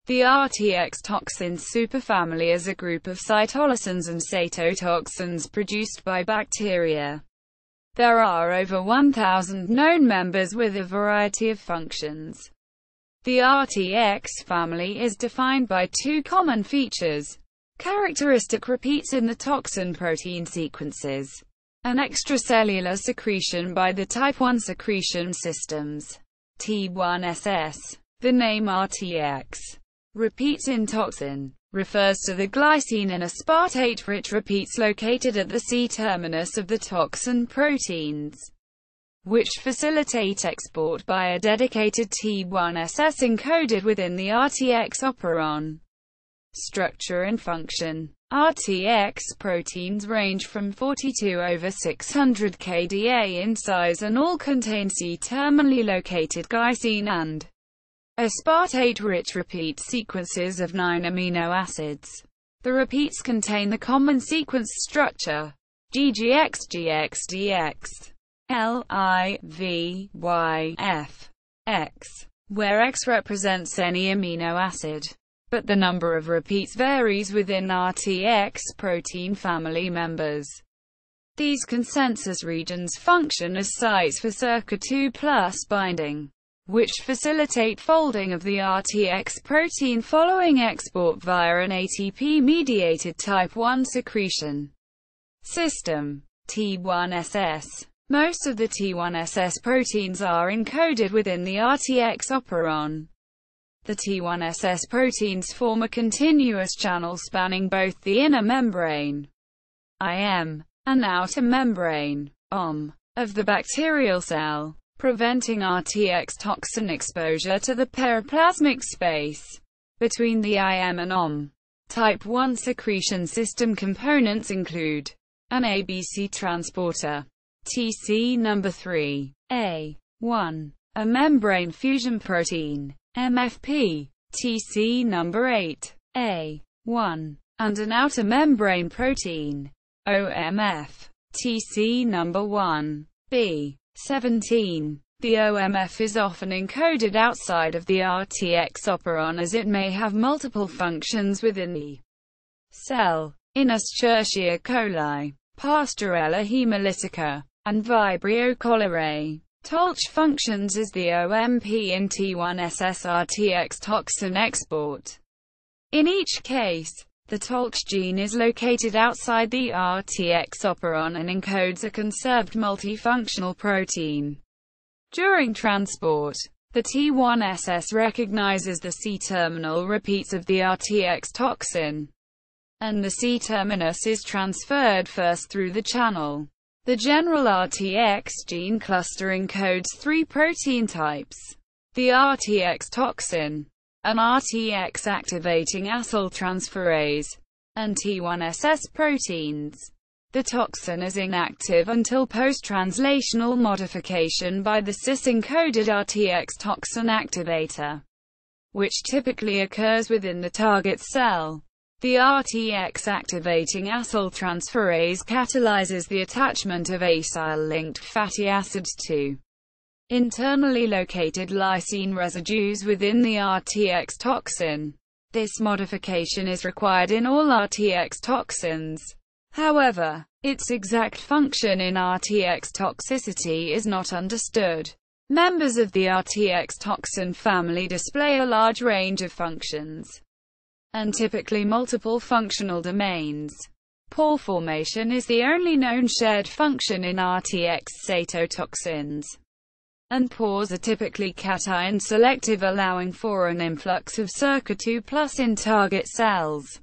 The RTX toxins superfamily is a group of cytolysins and cytotoxins produced by bacteria. There are over 1,000 known members with a variety of functions. The RTX family is defined by two common features: characteristic repeats in the toxin protein sequences, and extracellular secretion by the type I secretion systems. T1SS. The name RTX, repeats in toxin, refers to the glycine and aspartate-rich repeats located at the C-terminus of the toxin proteins, which facilitate export by a dedicated T1SS encoded within the RTX operon. Structure and function. RTX proteins range from 40 to over 600 kDa in size and all contain C-terminally located glycine and aspartate-rich repeat sequences of 9 amino acids. The repeats contain the common sequence structure GGXGXDX, LIVYF, where X represents any amino acid. But the number of repeats varies within RTX protein family members. These consensus regions function as sites for SERCA2+ binding, which facilitate folding of the RTX protein following export via an ATP-mediated type I secretion system. T1SS. Most of the T1SS proteins are encoded within the RTX operon. The T1SS proteins form a continuous channel spanning both the inner membrane, IM, and outer membrane, OM, of the bacterial cell, preventing RTX toxin exposure to the periplasmic space between the IM and OM. Type I secretion system components include an ABC transporter, TC number 3, A1, a membrane fusion protein, MFP, TC number 8, A1, and an outer membrane protein, OMF, TC number 1, B17. The OMF is often encoded outside of the RTX operon as it may have multiple functions within the cell. In Escherichia coli, Pasteurella hemolytica, and Vibrio cholerae, Tolch functions as the OMP in T1SS RTX toxin export. In each case, the Tolch gene is located outside the RTX operon and encodes a conserved multifunctional protein. During transport, the T1SS recognizes the C-terminal repeats of the RTX toxin, and the C-terminus is transferred first through the channel. The general RTX gene cluster encodes 3 protein types: the RTX toxin, an RTX activating acyltransferase, and T1SS proteins. The toxin is inactive until post-translational modification by the cis-encoded RTX toxin activator, which typically occurs within the target cell. The RTX activating acyltransferase catalyzes the attachment of acyl-linked fatty acids to internally located lysine residues within the RTX toxin. This modification is required in all RTX toxins. However, its exact function in RTX toxicity is not understood. Members of the RTX toxin family display a large range of functions, and typically multiple functional domains. Pore formation is the only known shared function in RTX cytotoxins, and pores are typically cation selective, allowing for an influx of SERCA2+ in target cells.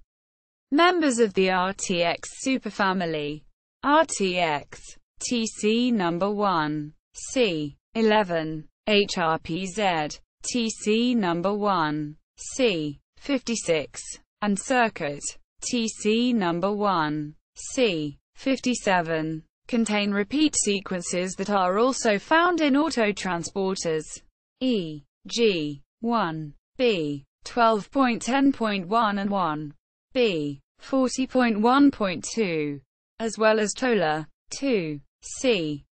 Members of the RTX superfamily. RTX, TC number 1, C11, HRPZ, TC number 1, C56, and circuit, TC number 1, C57, contain repeat sequences that are also found in autotransporters, e.g., 1b, 12.10.1 and 1b, 40.1.2, as well as TOLA, 2c,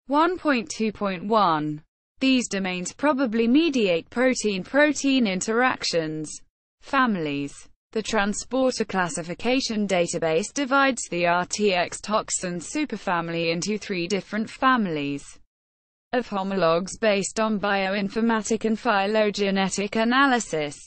1.2.1. These domains probably mediate protein-protein interactions. families. The Transporter Classification Database divides the RTX toxin superfamily into 3 different families of homologs based on bioinformatic and phylogenetic analysis.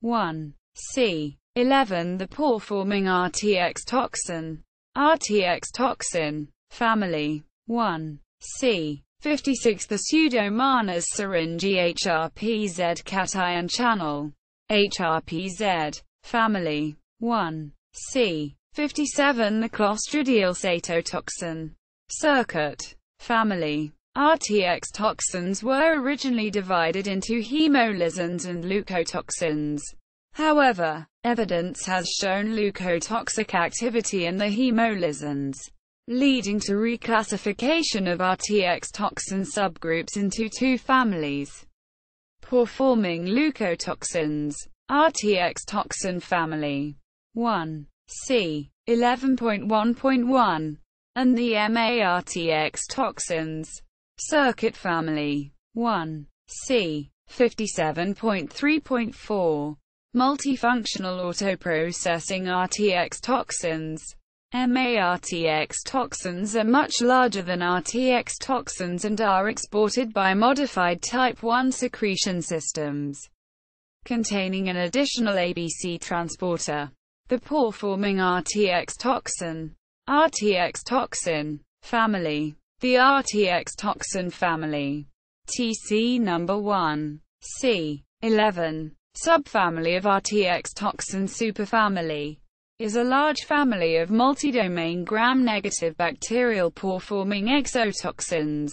1. C.11 The pore-forming RTX toxin. RTX toxin family. 1. C.56 The Pseudomonas syringae HRPZ cation channel. HRPZ family. 1. C.57 The Clostridial cytotoxin circuit family. RTX toxins were originally divided into hemolysins and leukotoxins. However, evidence has shown leukotoxic activity in the hemolysins, leading to reclassification of RTX toxin subgroups into 2 families. Pore-forming leukotoxins. RTX toxin family. 1. C.11.1.1 and the MARTX toxins circuit family. 1. C.57.3.4 multifunctional autoprocessing RTX toxins. MARTX toxins are much larger than RTX toxins and are exported by modified type 1 secretion systems, containing an additional ABC transporter. The pore-forming RTX toxin. RTX toxin family. The RTX toxin family. TC number 1. C11. Subfamily of RTX toxin superfamily is a large family of multi-domain gram-negative bacterial pore-forming exotoxins.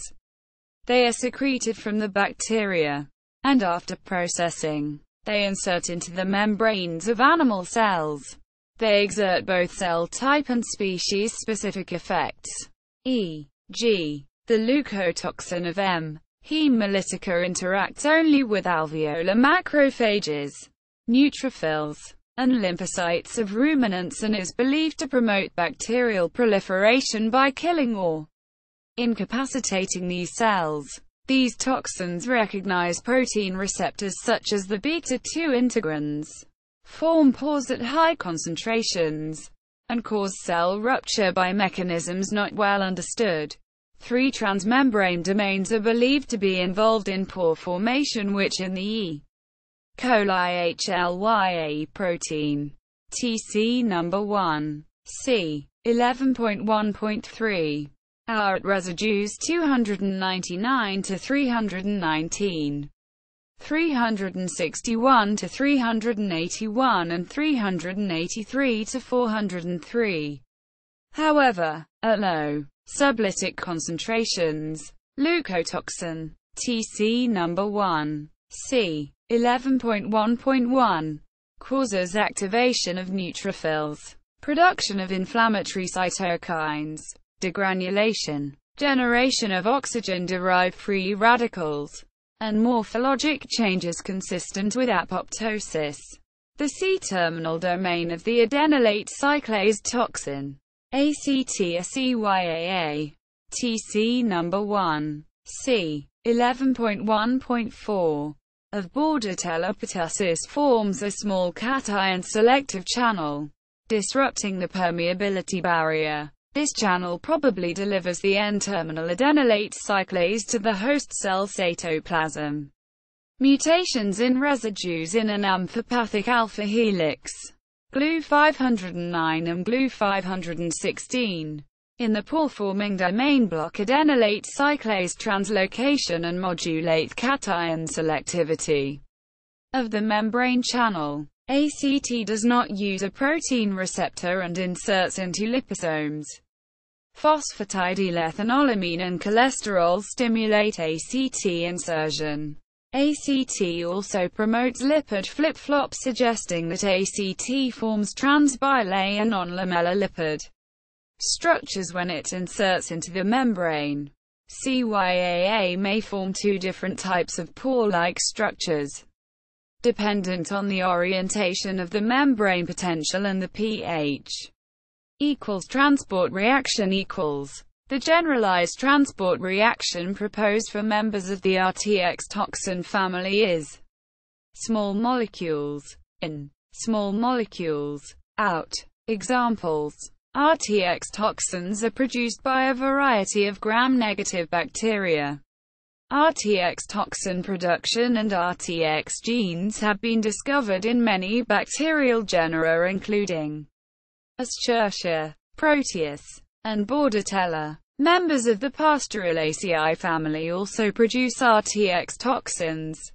They are secreted from the bacteria, and after processing, they insert into the membranes of animal cells. They exert both cell type and species-specific effects, e.g., the leukotoxin of M. hemolytica interacts only with alveolar macrophages, neutrophils, and lymphocytes of ruminants and is believed to promote bacterial proliferation by killing or incapacitating these cells. These toxins recognize protein receptors such as the beta-2 integrins, form pores at high concentrations, and cause cell rupture by mechanisms not well understood. 3 transmembrane domains are believed to be involved in pore formation, which in the E. coli HLYA protein. TC number 1. C11.1.3 are at residues 299 to 319, 361 to 381 and 383 to 403. However, at low sublytic concentrations, leukotoxin TC number 1, C11.1.1 causes activation of neutrophils, production of inflammatory cytokines, degranulation, generation of oxygen-derived free radicals, and morphologic changes consistent with apoptosis. The C-terminal domain of the adenylate cyclase toxin, ACT-CYAA, TC number 1, C11.1.4, of Bordetella pertussis forms a small cation-selective channel, disrupting the permeability barrier. This channel probably delivers the N-terminal adenylate cyclase to the host cell cytoplasm. Mutations in residues in an amphipathic alpha helix, GLU509 and GLU516, in the pore-forming domain block adenylate cyclase translocation and modulate cation selectivity of the membrane channel. ACT does not use a protein receptor and inserts into liposomes. Phosphatidylethanolamine and cholesterol stimulate ACT insertion. ACT also promotes lipid flip-flop, suggesting that ACT forms trans-bilayer non-lamellar lipid structures when it inserts into the membrane. CYAA may form 2 different types of pore-like structures, dependent on the orientation of the membrane potential and the pH. Transport reaction equals. The generalized transport reaction proposed for members of the RTX toxin family is small molecules in small molecules. Out. Examples. RTX toxins are produced by a variety of gram-negative bacteria. RTX toxin production and RTX genes have been discovered in many bacterial genera including Escherichia, Proteus, and Bordetella. Members of the Pasturulaceae family also produce RTX toxins.